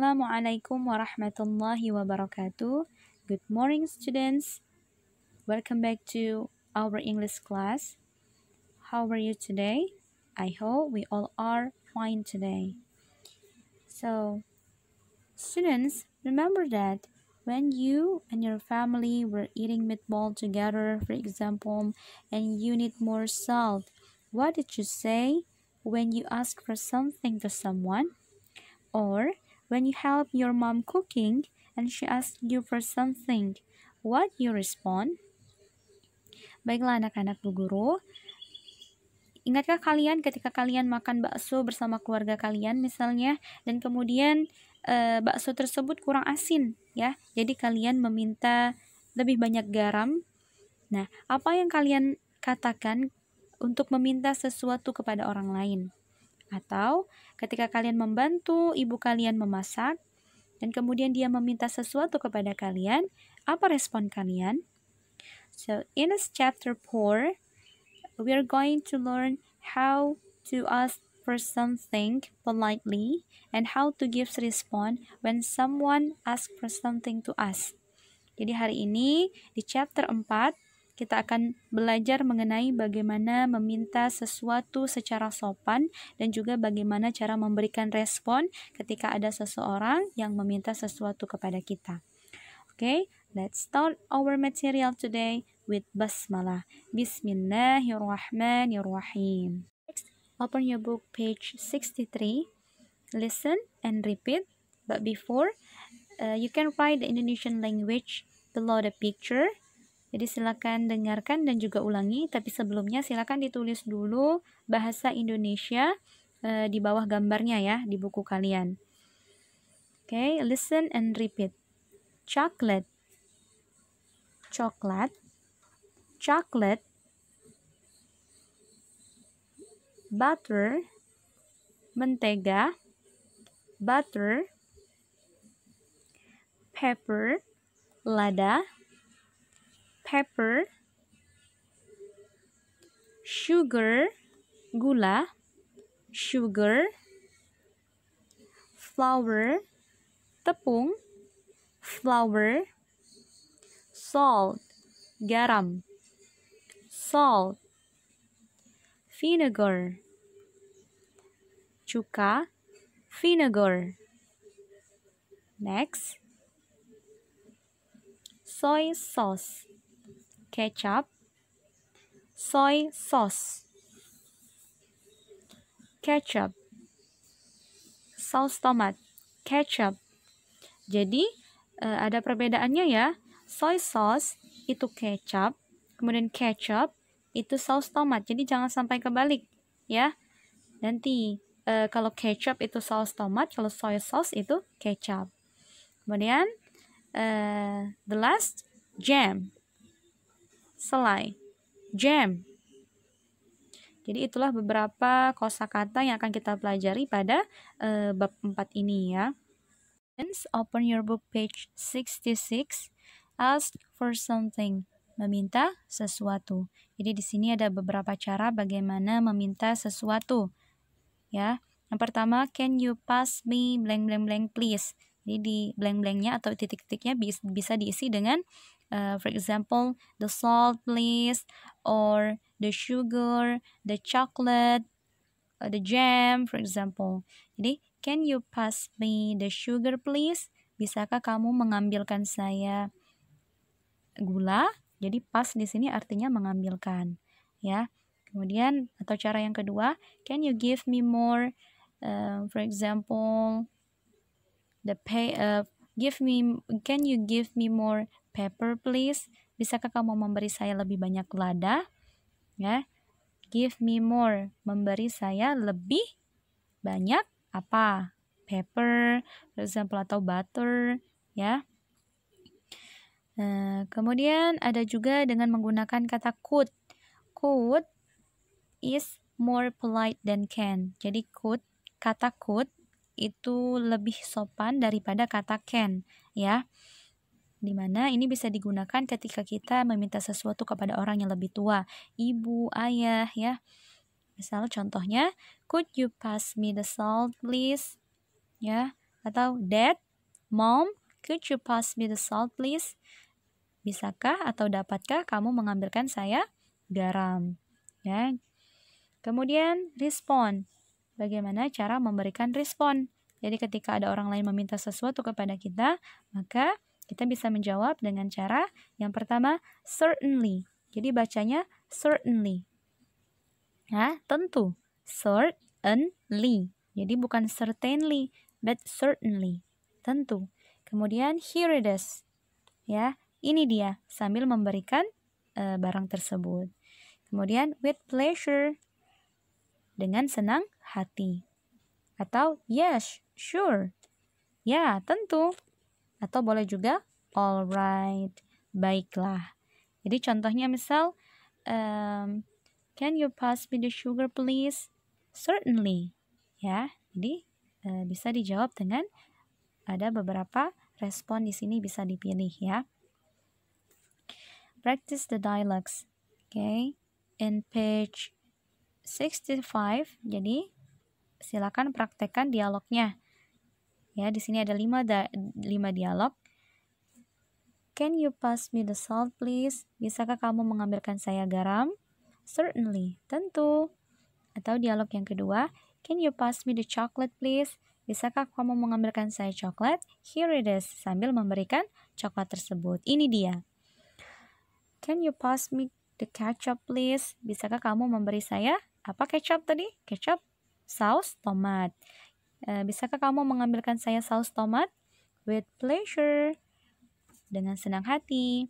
Assalamualaikum warahmatullahi wabarakatuh. Good morning, students. Welcome back to our English class. How are you today? I hope we all are fine today. So, students, remember that when you and your family were eating meatball together, for example, and you need more salt, what did you say when you ask for something to someone? Or when you help your mom cooking and she asks you for something, what you respond? Baiklah anak-anak Bu Guru, ingatkah kalian ketika kalian makan bakso bersama keluarga kalian misalnya, dan kemudian bakso tersebut kurang asin ya, jadi kalian meminta lebih banyak garam. Nah, apa yang kalian katakan untuk meminta sesuatu kepada orang lain? Atau ketika kalian membantu ibu kalian memasak dan kemudian dia meminta sesuatu kepada kalian, apa respon kalian? So, in this chapter 4, we are going to learn how to ask for something politely and how to give response when someone asks for something to us. Jadi hari ini di chapter 4 kita akan belajar mengenai bagaimana meminta sesuatu secara sopan dan juga bagaimana cara memberikan respon ketika ada seseorang yang meminta sesuatu kepada kita. Okay, let's start our material today with basmalah. Bismillahirrahmanirrahim. Next, open your book page 63. Listen and repeat. But before, you can write the Indonesian language below the picture. Jadi silakan dengarkan dan juga ulangi, tapi sebelumnya silakan ditulis dulu bahasa Indonesia di bawah gambarnya ya, di buku kalian. Okay, listen and repeat. Chocolate, chocolate, chocolate. Butter, mentega, butter. Pepper, lada, pepper. Sugar, gula, sugar. Flour, tepung, flour. Salt, garam, salt. Vinegar, cuka, vinegar. Next, soy sauce, ketchup, soy sauce, ketchup. Saus tomat, ketchup. Jadi ada perbedaannya ya. Soy sauce itu kecap, kemudian ketchup itu saus tomat. Jadi jangan sampai kebalik ya. Nanti kalau ketchup itu saus tomat, kalau soy sauce itu kecap. Kemudian the last, jam, selai, jam. Jadi itulah beberapa kosakata yang akan kita pelajari pada bab 4 ini ya. Open your book page 66. Ask for something. Meminta sesuatu. Jadi di sini ada beberapa cara bagaimana meminta sesuatu. Ya. Yang pertama, can you pass me blank blank blank please. Jadi di blank-blanknya atau titik-titiknya bisa diisi dengan for example, the salt please, or the sugar, the chocolate, the jam, for example. Jadi, can you pass me the sugar please? Bisakah kamu mengambilkan saya gula? Jadi pass di sini artinya mengambilkan, ya. Kemudian atau cara yang kedua, can you give me more? For example, can you give me more pepper please? Bisakah kamu memberi saya lebih banyak lada? Ya. Give me more, memberi saya lebih banyak apa? Pepper, for example, atau butter, ya. Kemudian ada juga dengan menggunakan kata could. Could is more polite than can. Jadi kata could itu lebih sopan daripada kata can, ya. Dimana ini bisa digunakan ketika kita meminta sesuatu kepada orang yang lebih tua, ibu, ayah, ya. Misal contohnya, could you pass me the salt please? Ya, Atau Dad, Mom, could you pass me the salt please? Bisakah atau dapatkah kamu mengambilkan saya garam? Ya. Kemudian respond. Bagaimana cara memberikan respon? Jadi ketika ada orang lain meminta sesuatu kepada kita, maka kita bisa menjawab dengan cara yang pertama, certainly. Jadi bacanya certainly. Ya, tentu. Certainly. Jadi bukan certainly, but certainly. Tentu. Kemudian here it is. Ya, ini dia sambil memberikan barang tersebut. Kemudian with pleasure. Dengan senang hati. Atau yes, sure. Ya, tentu. Atau boleh juga alright, baiklah. Jadi contohnya misal, can you pass me the sugar please? Certainly. Ya, jadi bisa dijawab dengan ada beberapa respon di sini bisa dipilih ya. Practice the dialogues. Okay. In page 65, jadi silakan praktekkan dialognya. Ya, di sini ada 5 dialog. Can you pass me the salt please? Bisakah kamu mengambilkan saya garam? Certainly, tentu. Atau dialog yang kedua, can you pass me the chocolate please? Bisakah kamu mengambilkan saya coklat? Here it is, sambil memberikan coklat tersebut. Ini dia. Can you pass me the ketchup please? Bisakah kamu memberi saya apa kecap tadi? Kecap, saus tomat. Bisakah kamu mengambilkan saya saus tomat? With pleasure. Dengan senang hati.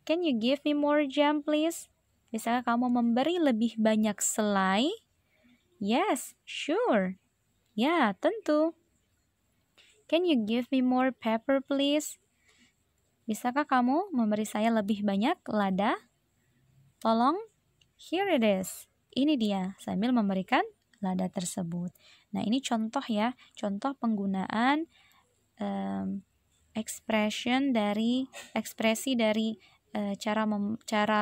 Can you give me more jam please? Bisakah kamu memberi lebih banyak selai? Yes, sure. Ya, tentu. Can you give me more pepper please? Bisakah kamu memberi saya lebih banyak lada? Tolong. Here it is. Ini dia, sambil memberikan lada tersebut. Nah, ini contoh ya, contoh penggunaan ekspresi dari cara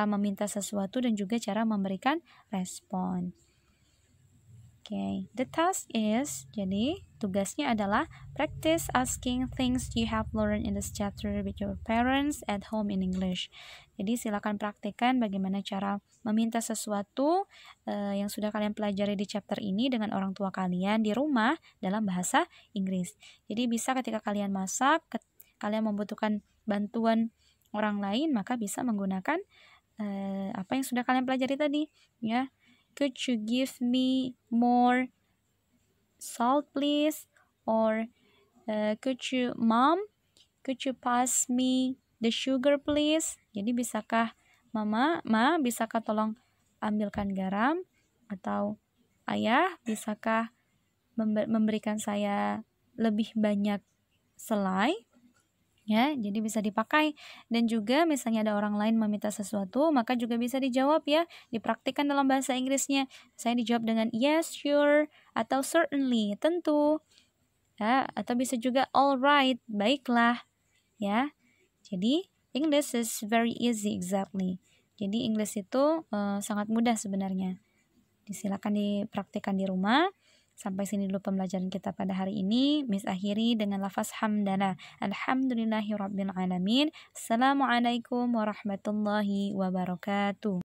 meminta sesuatu dan juga cara memberikan respon. Okay, the task is, jadi tugasnya adalah practice asking things you have learned in this chapter with your parents at home in English. Jadi silakan praktekkan bagaimana cara meminta sesuatu yang sudah kalian pelajari di chapter ini dengan orang tua kalian di rumah dalam bahasa Inggris. Jadi bisa ketika kalian masak, kalian membutuhkan bantuan orang lain, maka bisa menggunakan apa yang sudah kalian pelajari tadi, ya. Could you give me more salt please? Or Mom, could you pass me the sugar please? Jadi bisakah bisakah tolong ambilkan garam? Atau Ayah, bisakah memberikan saya lebih banyak selai? Ya, jadi bisa dipakai. Dan juga misalnya ada orang lain meminta sesuatu, maka juga bisa dijawab ya, dipraktikkan dalam bahasa Inggrisnya. Saya dijawab dengan yes, sure, atau certainly, tentu. Ya, atau bisa juga alright, baiklah. Ya. Jadi English is very easy exactly. Jadi English itu sangat mudah sebenarnya. Silakan dipraktikkan di rumah. Sampai sini dulu pembelajaran kita pada hari ini. Miss akhiri dengan lafaz hamdana. Alhamdulillahirabbil alamin. Assalamualaikum warahmatullahi wabarakatuh.